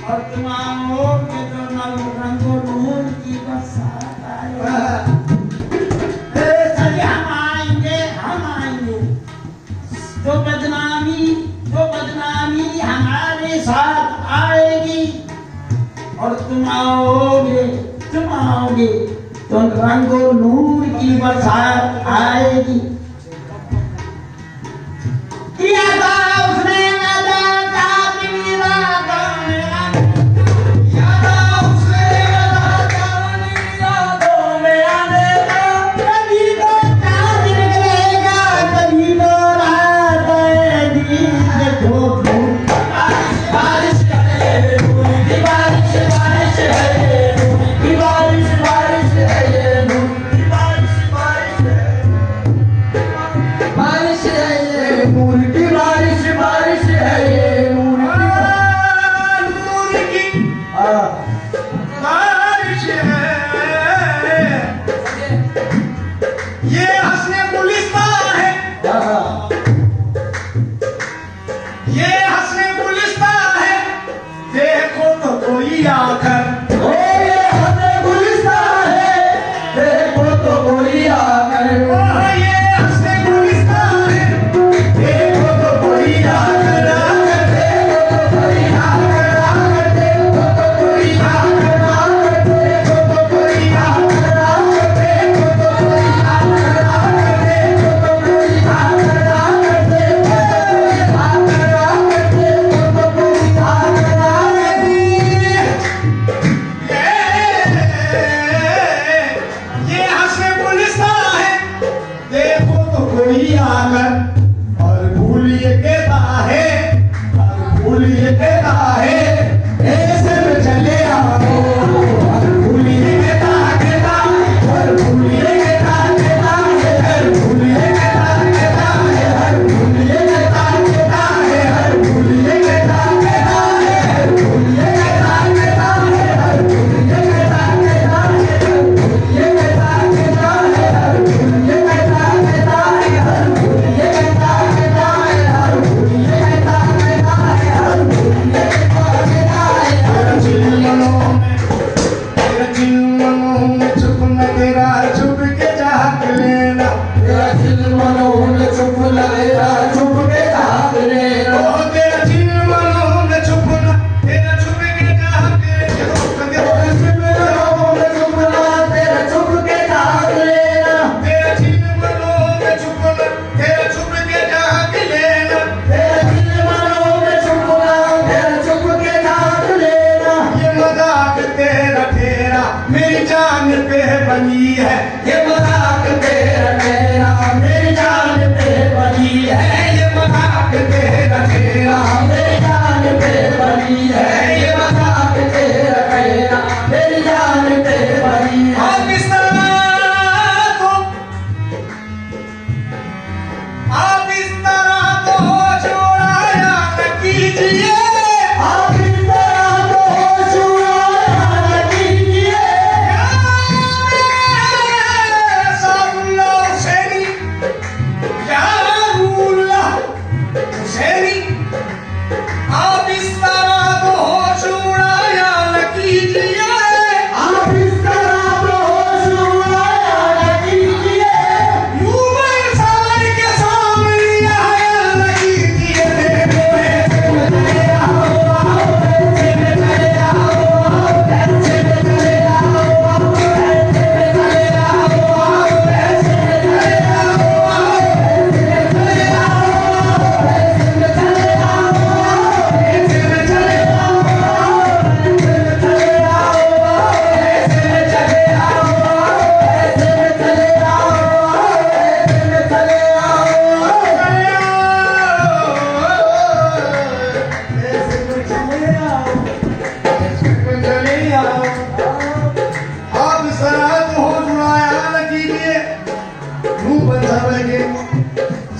और तुम आओगे तो रंगो नूर की बरसात आएगी। चलिए हम आएंगे जो बदनामी हमारे साथ आएगी और तुम आओगे तो रंगो नूर की बरसात आएगी। किया था उसने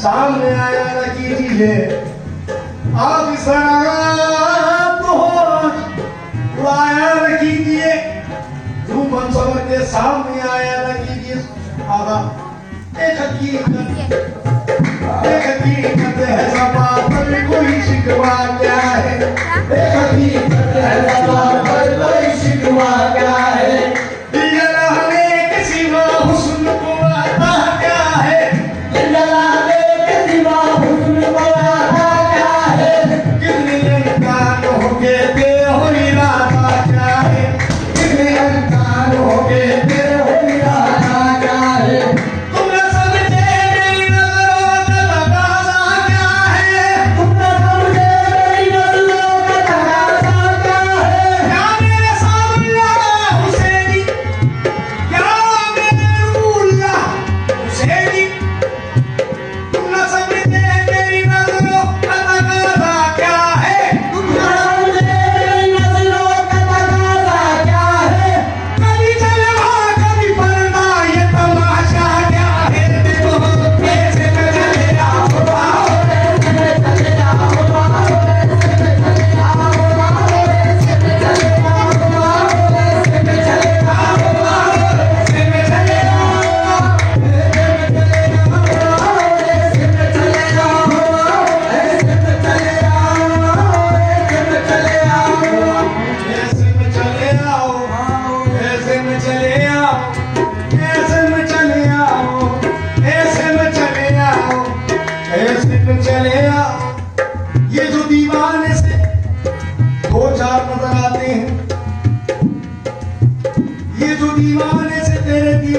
सामने आया न कीजिए आप शराब हो आया न कीजिए यूं मनसवर के सामने आया न कीजिए। आगा एक हकीकत है सपा पर कोई शिकवा क्या है, एक हकीकत है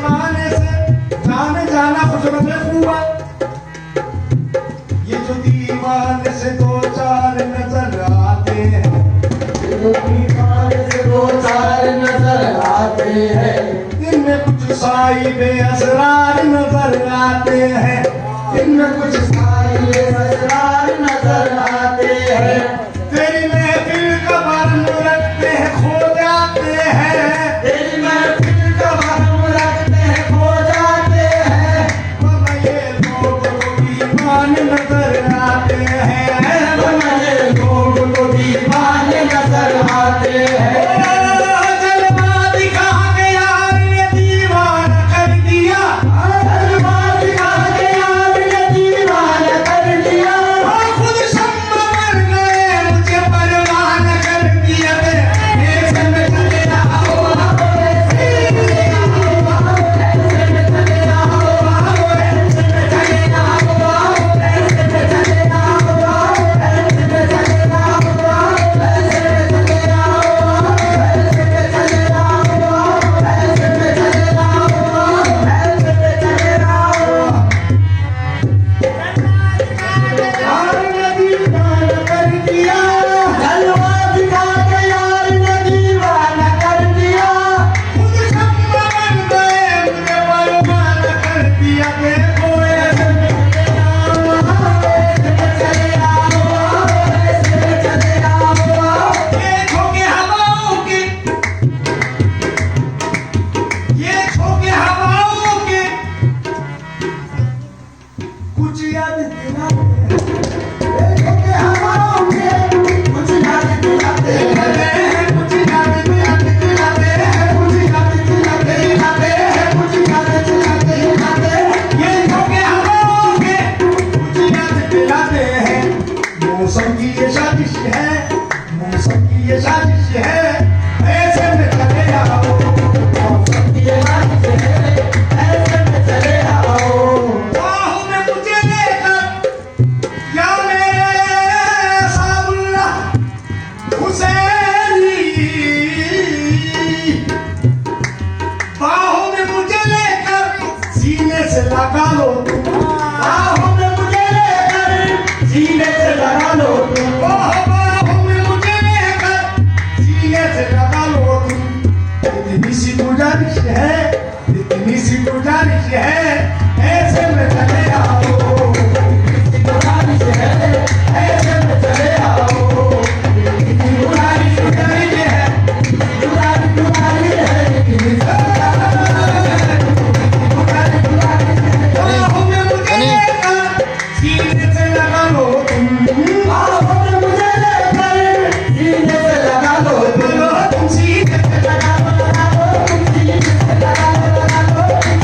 जमाने से जाने जाना हुजरत खूबा, ये जो दीवाने से दो चार नजर आते हैं, दीवाने से दो चार नजर आते हैं, इनमें कुछ साहिबे असरार नजर आते हैं, इनमें कुछ साहिबे असरार नजर आते हैं। तेरी महफिल का भरम रखते हैं खो जाते हैं, तेरी महफिल का भरम रखते हैं खो जाते हैं, वरना ये लोग तो दीवाने नजर आते हैं, वरना ये लोग तो दीवाने नजर आते हैं। जलवा दिखा के यार ने दीवाना कर दिया, जलवा दिखा के यार ने दीवाना कर दिया, खुद शम्मा मर गए मुझे परवान कर दिया, ऐसे में चले आओ ऐसे में चले आओ ऐसे में चले आओ ऐसे में चले आओ ऐसे में चले आओ ऐसे में चले आओ ऐसे में चले आओ ऐसे में चले आओ ऐसे में चले आओ। यार ने दीवाना कर दिया, जलवा दिखा के यार ने दीवाना कर दिया, खुद शम्मा बन गए मुझे परवान कर दिया, देखो ऐसे में ये झोंके हवाओं के, ये झोंके हवाओं के कुछ याद दिलाते कुछ याद दिलाते हैं, हैं, कुछ याद दिलाते हैं, कुछ याद दिलाते हैं, कुछ याद दिलाते हैं। ये झोंके हवाओं के कुछ याद दिलाते हैं। मौसम की ये साजिश है, मौसम की ये साजिश है, ऐसे में चले आओ ये बात है, ऐसे में चले आओ। बाहों में मुझे लेकर या मेरे साबुल्ला हुसैनी, बाहों में मुझे लेकर सीने से लगा लो तुम, बाहों में मुझे लेकर सीने से लगा लो तुम, बाहों में मुझे लेकर सीने से लगा लो तुम। इतनी सी गुजारिश है, इतनी सी गुजारिश है, ऐसे में चले आओ गुजारिश है, ऐसे में चले आओ। गुजारिश गुजारिश है, गुजारिश है, लेकिन बाहों में मुझे लेकर सीने से लगा लो तुम, बाहों में मुझे लेकर सीने से लगा लो तुम, तुम सीने से लगा लो, लगा लो, तुम सीने से लगा लो, लगा लो, तुम सीने से लगा लो, लगा लो, तुम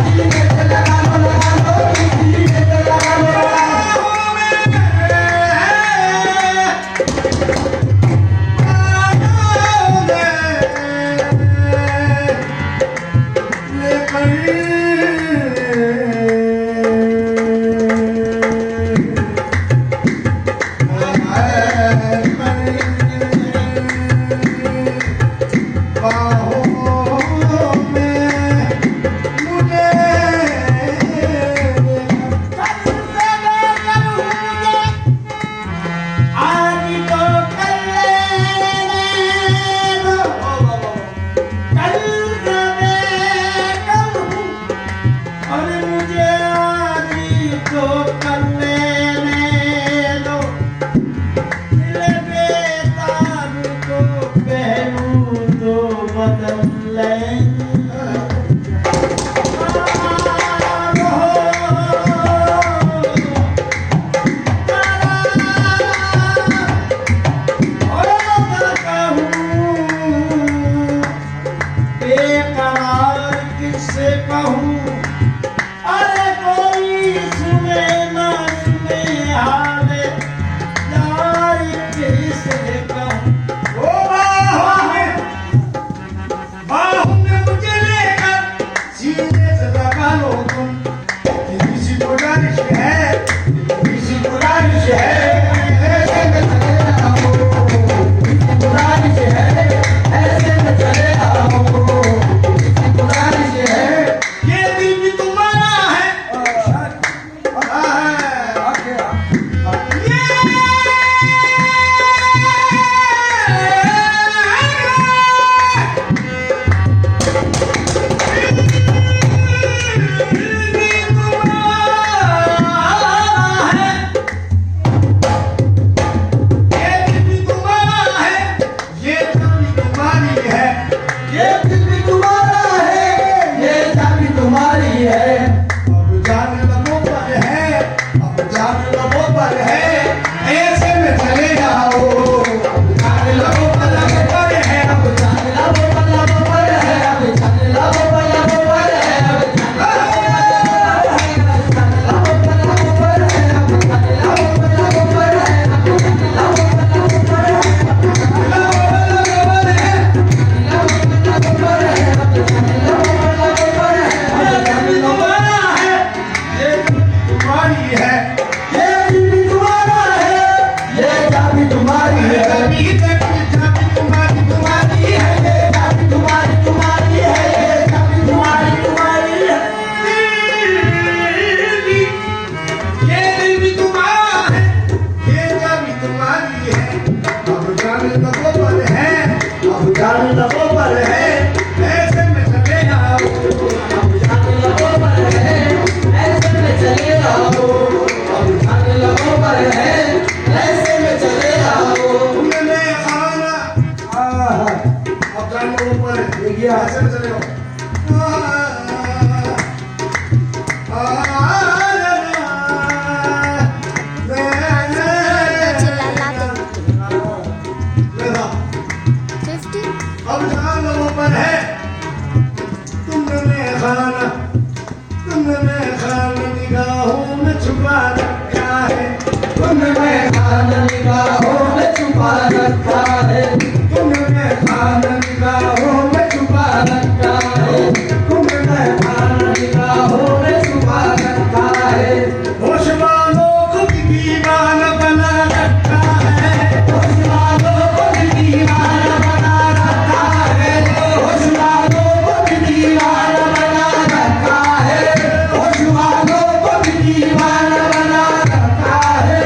सीने से लगा लो, लगा लो। बाहों में ये पर है ऐसे में चले जाओ जान लो पलंग पर है अब जान लो पलंग पर है अब जान लो पलंग पर है अब जान लो पलंग पर है अब जान लो पलंग पर है अब जान लो पलंग पर है जान लगो पर है ऐसे में चले आओ अब जान लगो पर है ऐसे में चले आओ अब जान लगो पर है ऐसे में चले आओ तुमने खाना अब जान लगो पर देखिए ऐसे में चले आओ अब जान लो पर है तुमने खाना निगाहों में छुपा रखा है तुमने खाना निगाहों में छुपा रखा है तुमने खाना निगाहों में छुपा रखा है तुमने खाना निगाहों में छुपा रखा है होश वालों को भी दीवाना बना रखा है होश वालों को भी दीवाना बना रखा है होश वालों को भी दीवाना बना रखा है होश वालों को भी दीवाना बना रखा है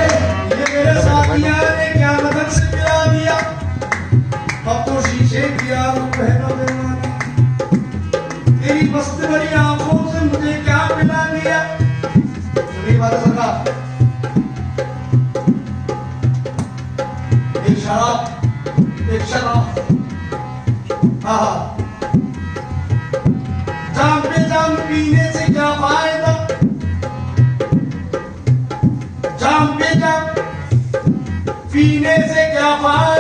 ये मेरे साथिया ने क्या मदद से पिला दिया अब तो शीशे की आंख है ना बेईमानी तेरी मस्त बड़ी आंखों से मुझे क्या पिला दिया मेरी बात सुना एक शराब हाँ जाम पे जाम पीने से क्या फायदा जाम पे जाम पीने से क्या फायदा